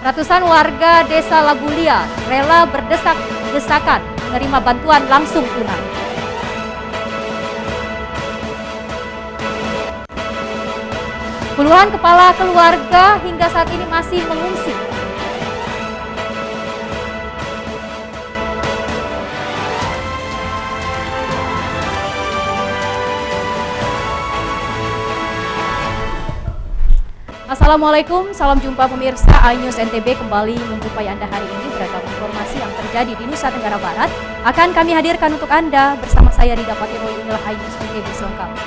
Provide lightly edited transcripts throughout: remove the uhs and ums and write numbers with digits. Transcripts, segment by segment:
Ratusan warga Desa Labulia rela berdesak-desakan menerima bantuan langsung tunai. Puluhan kepala keluarga hingga saat ini masih mengungsi. Assalamualaikum, salam jumpa pemirsa iNews NTB kembali menjumpai Anda hari ini. Beragam informasi yang terjadi di Nusa Tenggara Barat akan kami hadirkan untuk Anda bersama saya Rida Patiro. Inilah iNews NTB selengkapnya.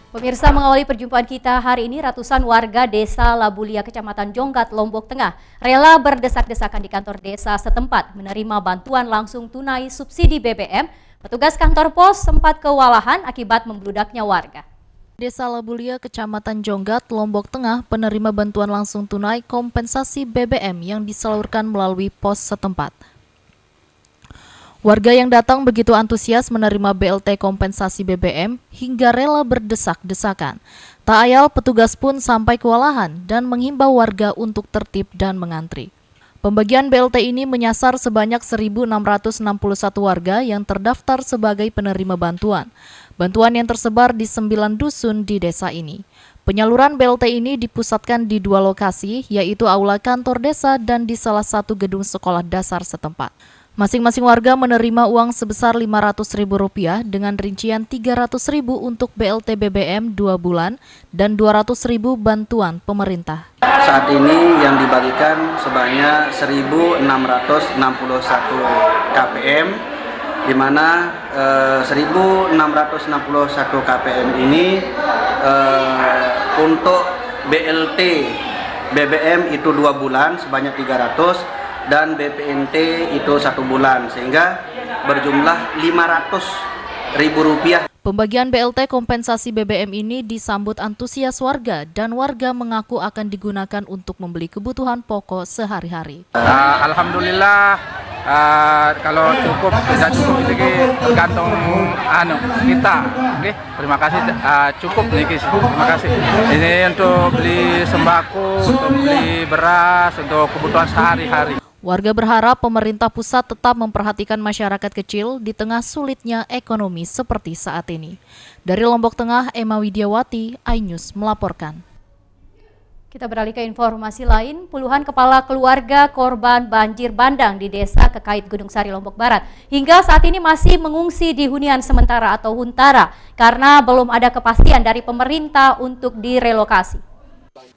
Pemirsa, mengawali perjumpaan kita hari ini, ratusan warga Desa Labulia, Kecamatan Jonggat, Lombok Tengah, rela berdesak-desakan di kantor desa setempat menerima bantuan langsung tunai subsidi BBM. Petugas kantor pos sempat kewalahan akibat membludaknya warga. Desa Labulia, Kecamatan Jonggat, Lombok Tengah, penerima bantuan langsung tunai kompensasi BBM yang disalurkan melalui pos setempat. Warga yang datang begitu antusias menerima BLT kompensasi BBM hingga rela berdesak-desakan. Tak ayal petugas pun sampai kewalahan dan menghimbau warga untuk tertib dan mengantri. Pembagian BLT ini menyasar sebanyak 1.661 warga yang terdaftar sebagai penerima bantuan. Bantuan yang tersebar di 9 dusun di desa ini. Penyaluran BLT ini dipusatkan di 2 lokasi, yaitu aula kantor desa dan di salah satu gedung sekolah dasar setempat. Masing-masing warga menerima uang sebesar Rp500.000 dengan rincian Rp300.000 untuk BLT BBM 2 bulan dan Rp200.000 bantuan pemerintah. Saat ini yang dibagikan sebanyak 1.661 KPM, di mana 1.661 KPM ini untuk BLT BBM itu 2 bulan sebanyak 300 dan BPNT itu 1 bulan, sehingga berjumlah Rp500.000. Pembagian BLT kompensasi BBM ini disambut antusias warga dan warga mengaku akan digunakan untuk membeli kebutuhan pokok sehari-hari. Alhamdulillah, kalau cukup tidak cukup itu tergantung kita. Okay? Terima kasih, cukup nih, terima kasih. Ini untuk beli sembako, untuk beli beras, untuk kebutuhan sehari-hari. Warga berharap pemerintah pusat tetap memperhatikan masyarakat kecil di tengah sulitnya ekonomi seperti saat ini. Dari Lombok Tengah, Emma Widiawati, iNews melaporkan. Kita beralih ke informasi lain, puluhan kepala keluarga korban banjir bandang di Desa Kekait Gunung Sari, Lombok Barat hingga saat ini masih mengungsi di hunian sementara atau huntara karena belum ada kepastian dari pemerintah untuk direlokasi.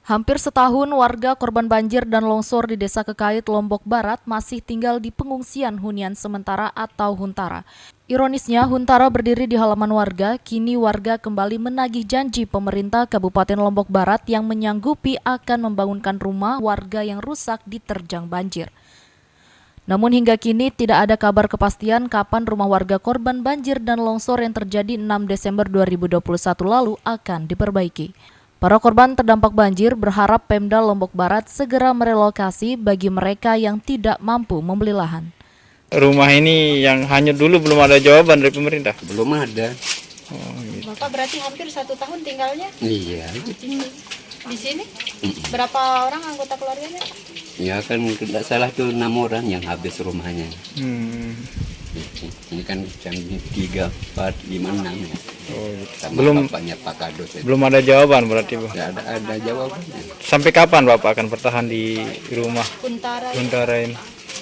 Hampir setahun warga korban banjir dan longsor di Desa Kekait, Lombok Barat masih tinggal di pengungsian hunian sementara atau huntara. Ironisnya, huntara berdiri di halaman warga, kini warga kembali menagih janji pemerintah Kabupaten Lombok Barat yang menyanggupi akan membangunkan rumah warga yang rusak diterjang banjir. Namun hingga kini tidak ada kabar kepastian kapan rumah warga korban banjir dan longsor yang terjadi 6 Desember 2021 lalu akan diperbaiki. Para korban terdampak banjir berharap Pemda Lombok Barat segera merelokasi bagi mereka yang tidak mampu membeli lahan. Rumah ini yang hanyut dulu belum ada jawaban dari pemerintah? Belum ada. Gitu. Bapak berarti hampir 1 tahun tinggalnya? Iya. Di sini? Berapa orang anggota keluarganya? Ya kan tidak salah tuh 6 orang yang habis rumahnya. Ini kan jam 3, 4, 5, 6 ya. Oh, gitu. Sama Belum bapaknya Pak Kado. Belum ada jawaban berarti, Bu. Tidak ada jawabannya. Sampai kapan Bapak akan bertahan di rumah huntara ini?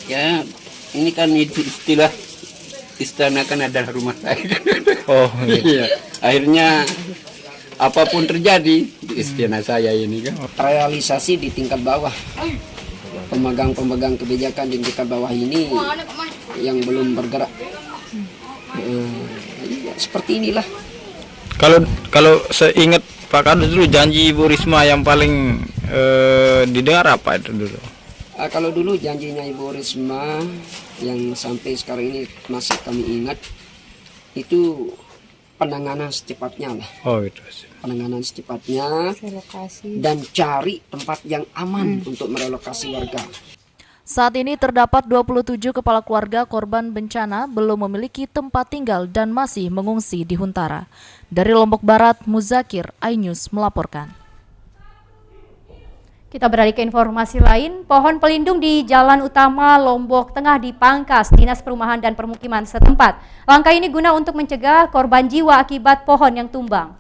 Ya, ini kan istilah istana kan adalah rumah saya. Oh, gitu. Iya. Akhirnya apapun terjadi di istana saya ini kan. Realisasi di tingkat bawah. Pemegang kebijakan di tingkat bawah ini yang belum bergerak. Seperti inilah. Kalau saya ingat Pak Kado dulu janji Ibu Risma yang paling didengar apa itu dulu? Kalau dulu janjinya Ibu Risma yang sampai sekarang ini masih kami ingat itu penanganan secepatnya lah. Oh gitu. Penanganan secepatnya dan cari tempat yang aman untuk merelokasi warga. Saat ini terdapat 27 kepala keluarga korban bencana belum memiliki tempat tinggal dan masih mengungsi di Huntara. Dari Lombok Barat, Muzakir, iNews melaporkan. Kita beralih ke informasi lain, pohon pelindung di Jalan Utama Lombok Tengah dipangkas Dinas Perumahan dan Permukiman setempat. Langkah ini guna untuk mencegah korban jiwa akibat pohon yang tumbang.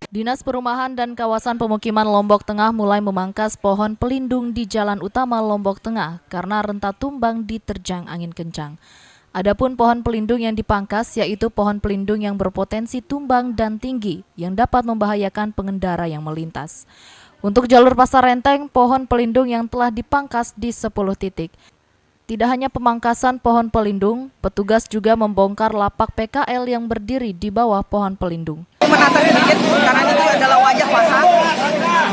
Dinas Perumahan dan Kawasan Pemukiman Lombok Tengah mulai memangkas pohon pelindung di Jalan Utama Lombok Tengah karena rentan tumbang diterjang angin kencang. Adapun pohon pelindung yang dipangkas yaitu pohon pelindung yang berpotensi tumbang dan tinggi yang dapat membahayakan pengendara yang melintas. Untuk jalur Pasar Renteng, pohon pelindung yang telah dipangkas di 10 titik. Tidak hanya pemangkasan pohon pelindung, petugas juga membongkar lapak PKL yang berdiri di bawah pohon pelindung. Menata sedikit karena itu adalah wajah pasar,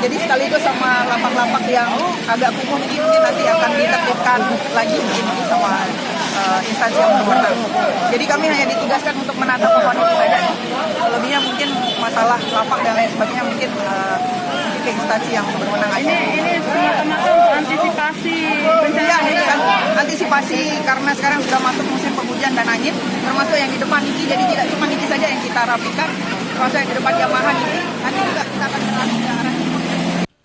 jadi sekaligus sama lapak-lapak yang agak kumuh ini nanti akan ditertibkan lagi mungkin sama instansi yang berwenang. Jadi kami hanya ditugaskan untuk menata pohon itu saja. Selebihnya mungkin masalah lapak dan lain sebagainya mungkin ke instansi yang berwenang aja. Ini semata-mata untuk antisipasi bencana. Iya, kan antisipasi karena sekarang sudah masuk musim penghujan dan angin, termasuk yang di depan ini. Jadi tidak cuma ini saja yang kita rapikan, termasuk yang di depan Yamaha ini. Nanti juga kita akan beralih ke arah ini.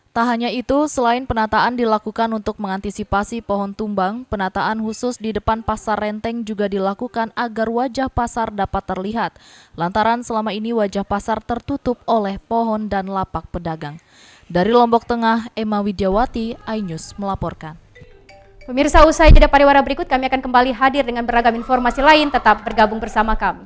Tak hanya itu, selain penataan dilakukan untuk mengantisipasi pohon tumbang, penataan khusus di depan Pasar Renteng juga dilakukan agar wajah pasar dapat terlihat. Lantaran selama ini wajah pasar tertutup oleh pohon dan lapak pedagang. Dari Lombok Tengah, Emma Widiawati, iNews melaporkan. Pemirsa, usai jeda pariwara berikut kami akan kembali hadir dengan beragam informasi lain. Tetap bergabung bersama kami.